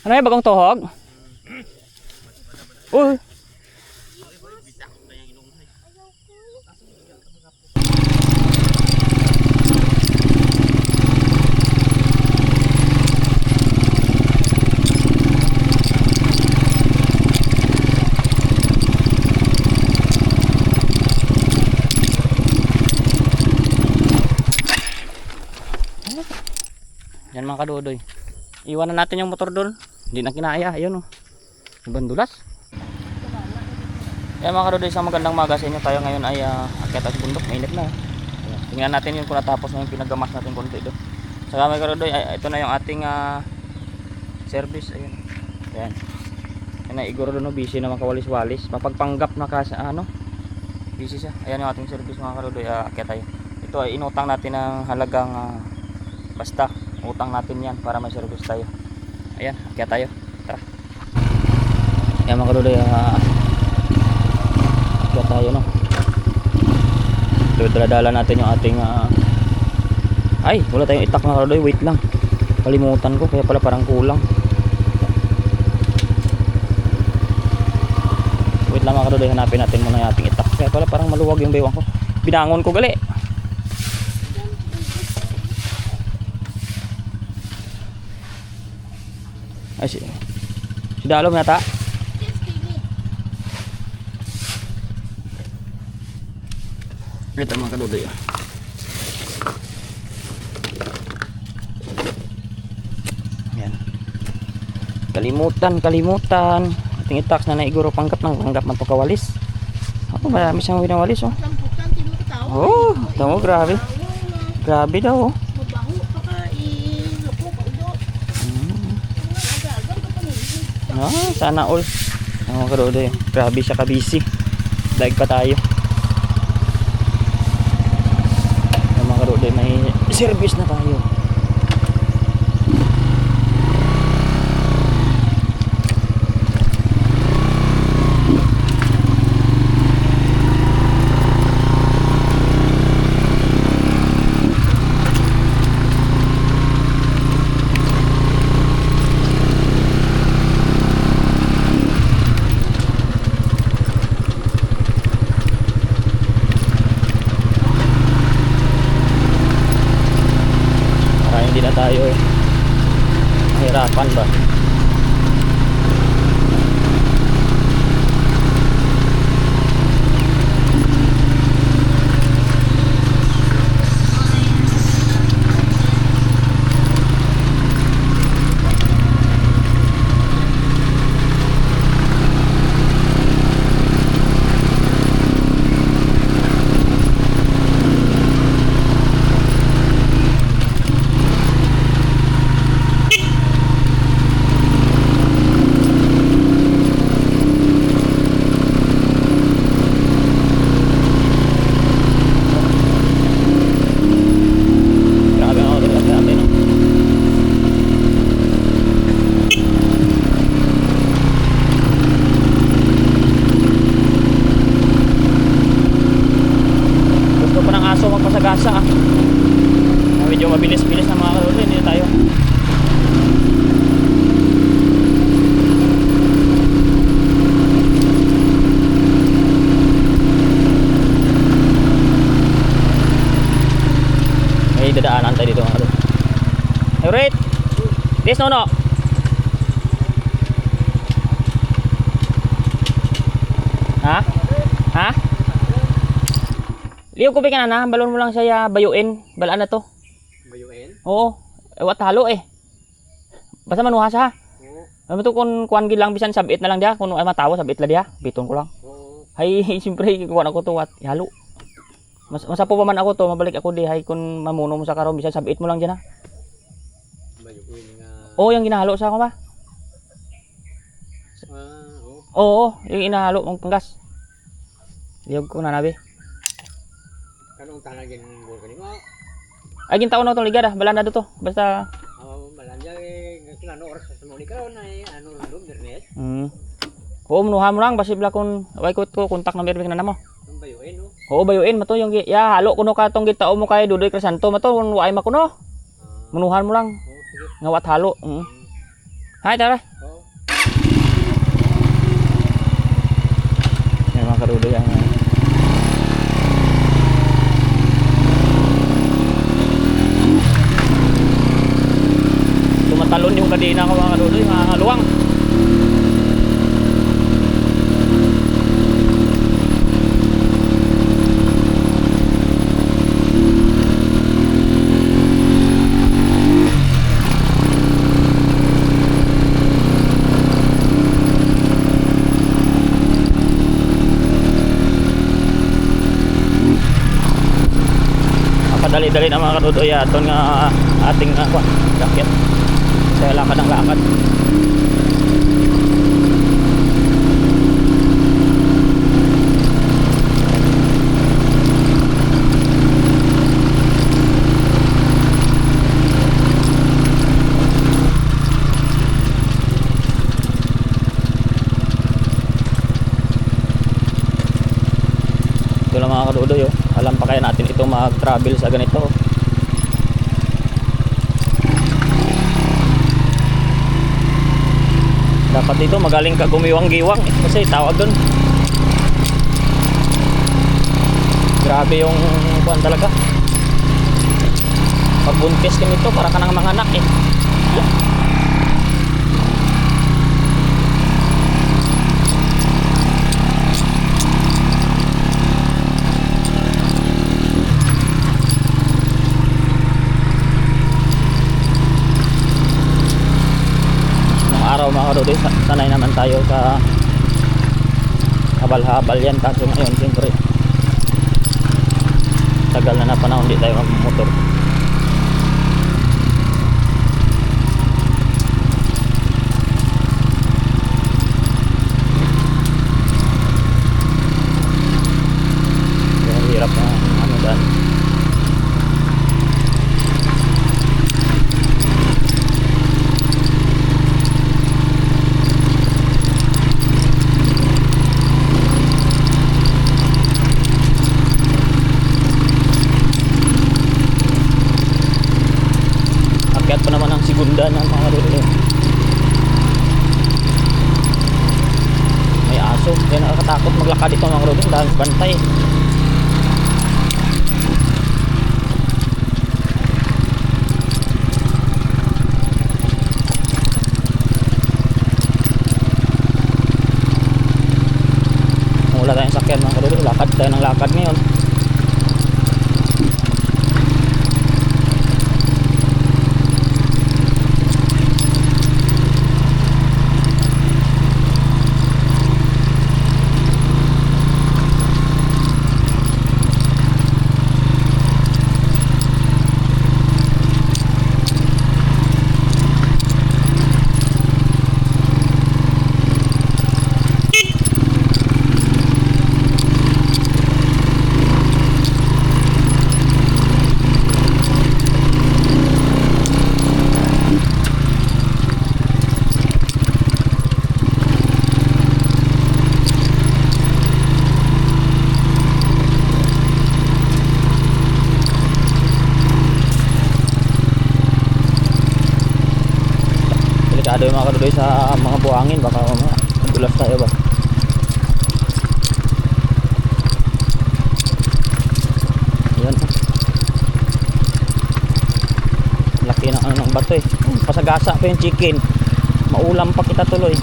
Ano yung bagong tuhog? Yan mga kadudoy. Iwan na natin yung motor doon. Hindi na kinaya. Ayun o. Bandulas. Yan mga kadudoy, isang magandang maga sa inyo. Tayo ngayon ay akyat at bundok. Mainit na. Tingnan natin yun kung natapos na yung pinagamas natin konti doon. Saka mga kadudoy, ito na yung ating service. Ayun. Yan. Yan na iguro doon. Busy na makawalis-walis. Mapagpanggap na kasi busy siya. Ayan yung ating service mga kadudoy. Akyat tayo. Ito ay inutang natin ng halagang basta utang natin yan para may service tayo. Ayan, kaya tayo. Tara. Ayan mga kadudoy, kaya tayo no. Dala natin yung ating ay, wala tayong itak mga kadudoy. Wait lang, kalimutan ko, kaya pala parang kulang. Wait lang mga kadudoy, hanapin natin muna yung ating itak. Kaya pala parang maluwag yung baywang ko. Binangon ko gali. Ay, si Dalom yata. Ito mga kadudoy. Yan. Kalimutan. Ating itax na naiguro panggap man to kawalis. Ako marami siyang winawalis oh. Oh, tamo grabe. Grabe daw oh. Sana all. Mga kadudoy, grabe siya ka-busy. Daig pa tayo. Mga kadudoy, may service na tayo. Hindi na tayo mahirapan ba. Magpasagasa medyo mabilis-bilis na mga kadudoy. Hindi tayo may dadaanan tayo dito mga kadudoy. Alright, this no ha liyo ko bikin na, balon mo lang siya bayuin. Balaan na to. Bayuin? Oo. Wat halo eh. Basta manuhas ha. Oo. Ano to kung kuan gid lang bisan sabit na lang dia, kung ay matawo sabit la dia, biton ko lang. Oo. Hay siyempre kuan ako to wat halo. Masapo pa man ako to, mabalik ako di hay kung mamuno mo sa karon bisan sabit mo lang diyan ha. Bayuin nga. Oo, yung ginahalo sa ako ba? Oo. Oo, yung inahalo mong panggas. Liyog ko na nabi. Kanong tanagin mo kanimo? Ay gintaon na tong ligada, balanda to. Basta balanda klano oras sa mo ni karon ay ano rum internet. Oo, manuha mo lang basi bla kun way ko kontak number na namo. Ang bayuin no. Oo, bayuin mato yung ya halo kuno ka tong gitao mo kay Dudoy Crisanto mato kun way makuno. Manuhan mo lang. Oo, sige. Ngawat halo. Hay, tara. Oh. Yan mga karudoy ang tumatalon yung kadena ko mga karudoy, mga haluang. Dali-dali na mga karudoy aton nga ating jacket kaya lakad ang lakad. Ito lang mga karudoy, oh. Alam pa kaya natin ito mag-travel sa ganito. Dapat dito magaling ka gumiwang-giwang kasi tawag doon. Grabe yung kuwan talaga. Pagbuntis ka nito para ka nang manganak eh. Araw mga karudoy, sanay naman tayo sa habal-habal yan, kaso ngayon siyempre tagal na panahon di tayo magmotor. Kaya hirap na ano dyan. Akyat pa naman ang segunda ng mga karudoy. May aso, kaya nakakatakot maglakad dito mga karudoy dahil bantay. Kung wala tayong sakyan mga karudoy, lakad tayo ng lakad ngayon. Delikado yung mga karudoy sa mga buhangin, baka madulas tayo ba. Yan, laki ng ano ng bato eh. Pasagasa pa yung chicken, maulam pa kita tuloy.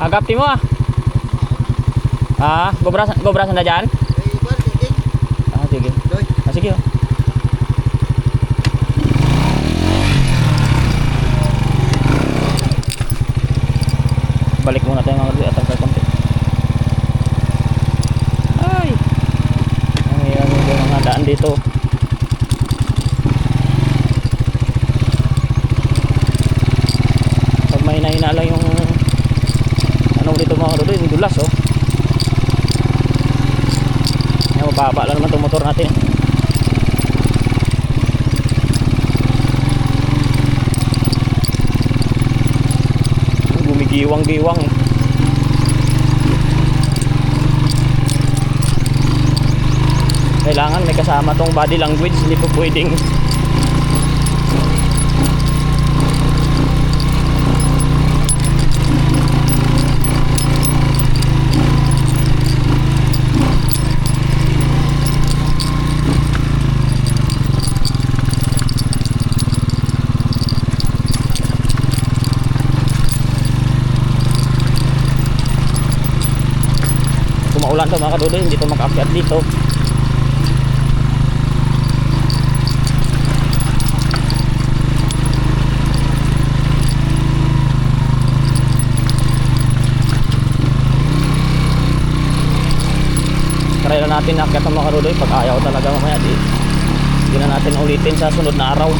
Agap mo ah. Ah, gobrasan na dyan? Ah, sige. Ah, sige oh. balik muna tayo mga kadoy at ang konti. Ay, ang mga daan dito. Pag may hina lang yung ano dito mga kadoy, yung dulas oh. Ay, mababa lang naman itong motor natin. Giwang-giwang eh. Kailangan may kasama tong body language, hindi po pwedeng ulan to mga kadudoy, hindi to makaakyat dito. Try na natin naakyat ang mga kadudoy. Pag ayaw talaga mamaya di na natin ulitin sa sunod na araw.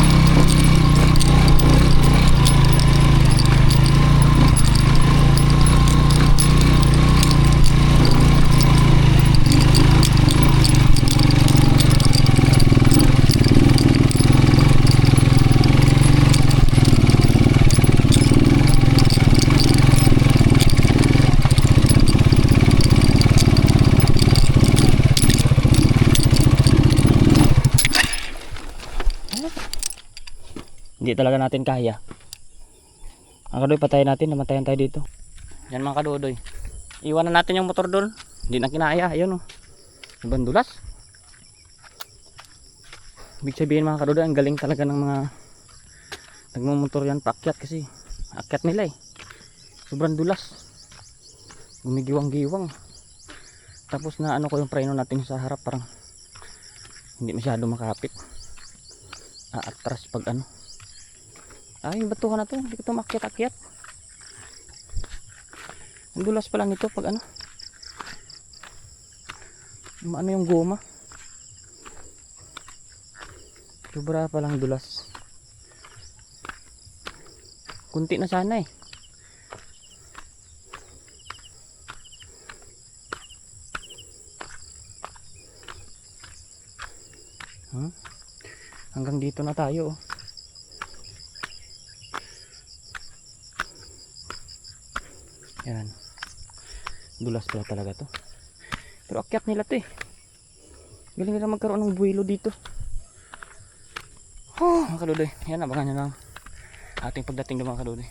Hindi talaga natin kaya. Mga kadoy, patayin natin, namatayan tayo dito. Yan mga kadodoy, iwanan natin yung motor doon. Hindi na kinaya, ayun oh. Ibang dulas. Ibig sabihin mga kadodoy, ang galing talaga ng mga nagmumotor yan paakyat kasi akyat nila eh. Sobrang dulas. Gumigiwang-giwang. Tapos na ano ko yung preno natin sa harap, parang hindi masyado makapit. Atras pag ano. Ay, yung batuhan na to, hindi ko ito makyat-akyat. Ang dulas pa lang ito pag ano. Ano yung goma. Sobra pa lang dulas. Kunti na sana eh. Hanggang dito na tayo oh. Yan. Dulas pala talaga to. Pero akyat nila to eh. Galing nila magkaroon ng buwelo dito. Mga kadudoy, yan, abangan nyo lang ating pagdating ng mga kadudoy.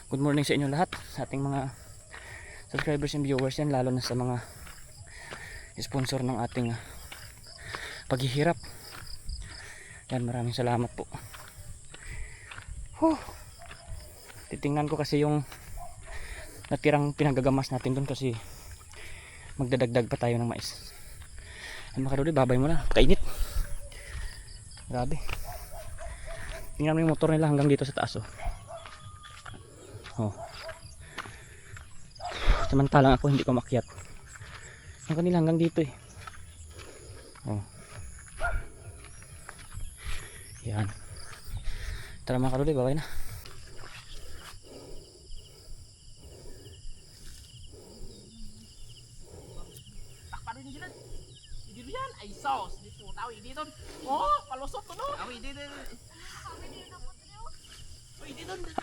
Good morning sa inyo lahat, sa ating mga subscribers and viewers yan, lalo na sa mga sponsor ng ating paghihirap. Yan, maraming salamat po. Titingnan ko kasi yung natirang pinagagamas natin doon kasi magdadagdag pa tayo ng mais. Yan mga kadudoy, babay mo na, kainit. Grabe. Tingnan mo yung motor nila hanggang dito sa taas oh. Samantalang ako hindi ko makyat. Ang kanila hanggang dito eh. Yan. Tara mga kadudoy, babay na. Ay sauce dito tahu ini don. Oh, palusot to no. Awi di din.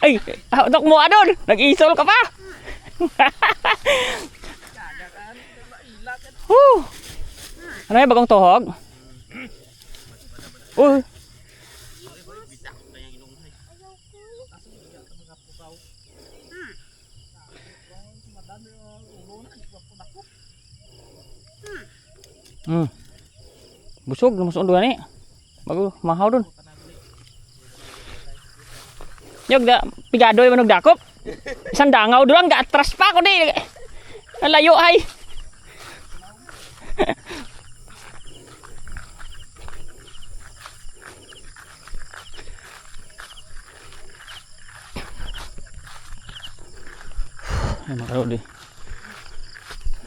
Ay, dok mo adon, nag-isol ka pa. Ano yung bagong tuhog? Busog, lumusok dua ni. Bago mahaw dun. Nyog da pigado yung dakop. Isang dangaw doon, ga-atras pa ako di. Layo ay. Ay mga karodi,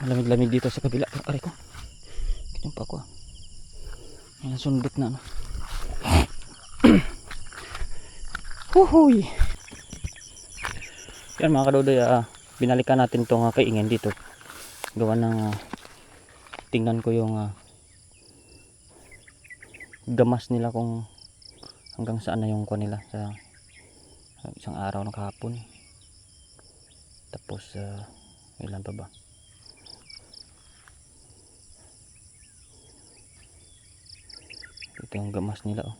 malamig-lamig dito sa kabila. Aray ko, ganyan pa ako ah. Ayan, sundot na ano. Huhuy. Yan mga karodi, binalikan natin itong kaingin dito. Gawa ng tingnan ko yung gamas nila kung hanggang saan na yung kuha nila sa isang araw ng kahapon. Tapos ilan pa ba? Ito yung gamas nila oh.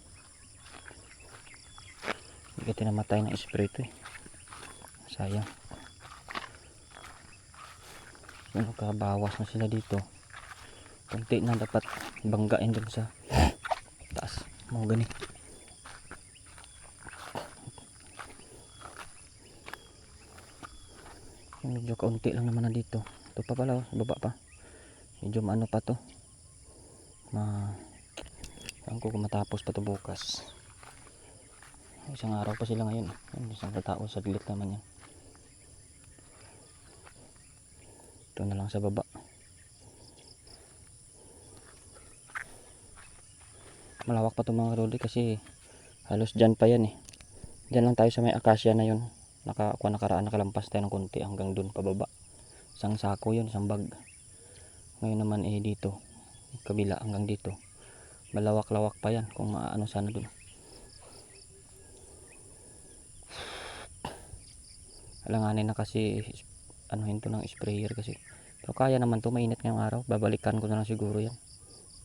Hindi ka tinamatay ng spray ito eh. Sayang. Ano, kabawas na sila dito. Kunti na dapat banggain dun sa taas. Mau gani. Medyo kaunti lang naman na dito. Ito pa pala, baba pa. Medyo maano pa to. Saan ko kung matapos pa to bukas. Isang araw pa sila ngayon. Isang katao sa dilit naman yan. Ito na lang sa baba. Malawak pa to mga karodi kasi halos dyan pa yan eh. Dyan lang tayo sa may akasya na yun. Nakaraan nakalampas tayo ng konti hanggang dun pababa. Isang sako yun, isang bag. Ngayon naman eh dito kabila hanggang dito malawak-lawak pa yan kung ano sana dun. Alanganin na kasi ano hinto ng sprayer kasi, pero kaya naman to, mainit ngayong araw. Babalikan ko na lang siguro yan,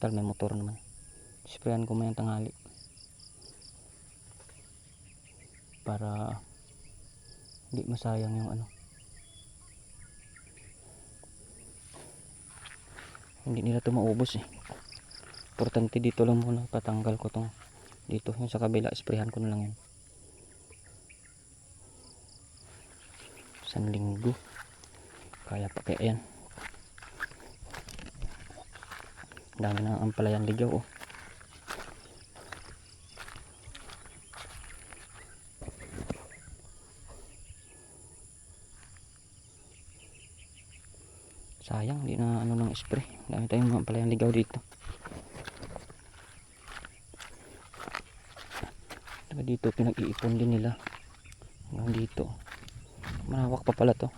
tal may motor naman. Sprayan ko mayang tanghali para hindi masayang yung ano. Hindi nila to maubos eh. Importante dito lang muna patanggal ko tong dito. Yung sa kabila sprayan ko na lang yan. Isang linggo kaya pa kaya yan. Dami na ang palayan ligaw oh. Sayang, di na ano ng spray. Dami tayong mga palayang ligaw dito. Dito pinag-iipon din nila. Hanggang dito. Malawak pa pala to.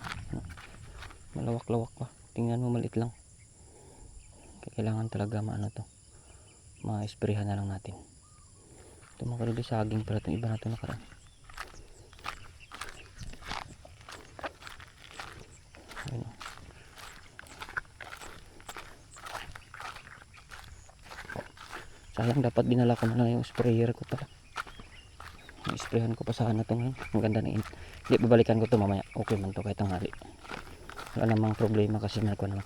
Malawak-lawak pa. Tingnan mo, maliit lang. Kailangan talaga maano to. Ma-sprayhan na lang natin. Ito mga karodi, saging pala itong iba na ito nakaraan. Ayun. Sayang, dapat dinala ko na lang yung sprayer ko pala. Isprayhan ko pa sana ito ngayon. Ang ganda na hindi, babalikan ko ito mamaya. Okay man ito kahit tanghali. Wala namang problema kasi may ko naman.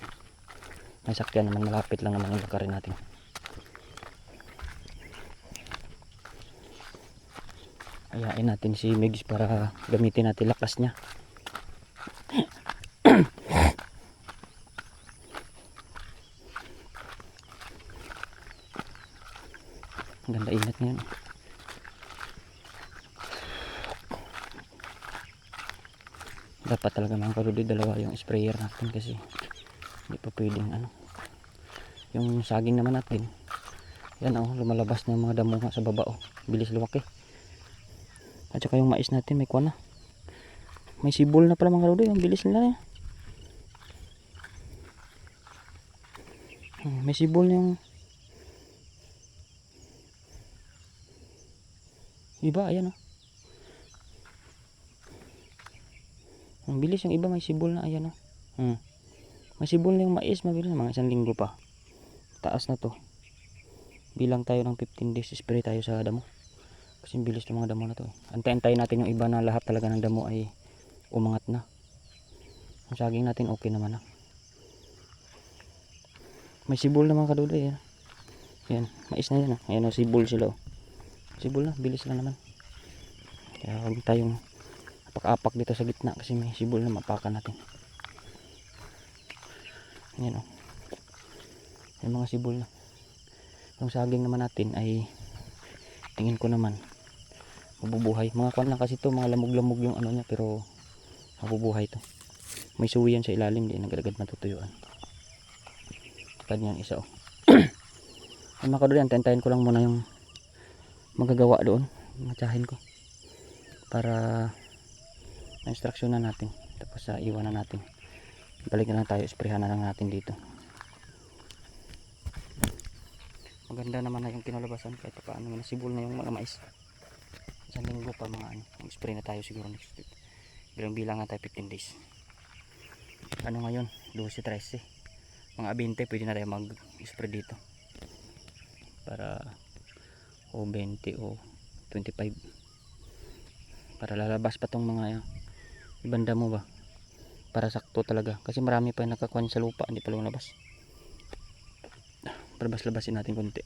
May sakyan naman, malapit lang naman yung lakarin natin. Ayain natin si Migs para gamitin natin lakas niya. Ang ganda init ngayon. Dapat talaga mga karudi dalawa yung sprayer natin kasi hindi pa pwedeng ano. Yung saging naman natin, yan oh, lumalabas na yung mga damo nga sa baba oh. Bilis lumaki. At saka yung mais natin may kuha na. May sibol na pala mga karudi, yung bilis nila. May sibol na yung iba, ayan oh. Ang bilis yung iba, may sibol na, ayan oh. May sibol na yung mais, mabilis, mga isang linggo pa. Taas na to. Bilang tayo ng 15 days, spray tayo sa damo. Kasi bilis yung mga damo na to. Antayin natin yung iba na lahat talaga ng damo ay umangat na. Ang saging natin okay naman na. May sibol na mga kadulo, ayan. Ayan, mais na yan. Ayan o, sibol sila o. Sibol na, bilis lang naman. Kaya huwag tayong apak-apak dito sa gitna kasi may sibol na mapakan natin. Ayan o. Yung mga sibol na. Yung saging naman natin ay tingin ko naman mabubuhay. Mga kwan lang kasi ito, mga lamog-lamog yung ano niya, pero mabubuhay to. may suwi yan sa ilalim, di nagagad matutuyuan. Kanyang isa oh. Ay mga kadol yan, tayin ko lang muna yung magagawa doon, matsahin ko para na-instructionan natin, tapos iwanan natin, balik na lang tayo, sprayhan na lang natin dito. Maganda naman na yung kinalabasan kahit paano, nasibol na yung mga mais. Isang linggo pa mga ano, mag-spray na tayo siguro next week. Bilang nga tayo 15 days. Ano ngayon? 12-13. Mga 20 pwede na tayo mag-spray dito. Para o 20 o 25. Para lalabas pa tong mga ibanda mo ba? Para sakto talaga. Kasi marami pa yung nakakuha sa lupa, hindi pa lumabas. Labas-labasin natin konti.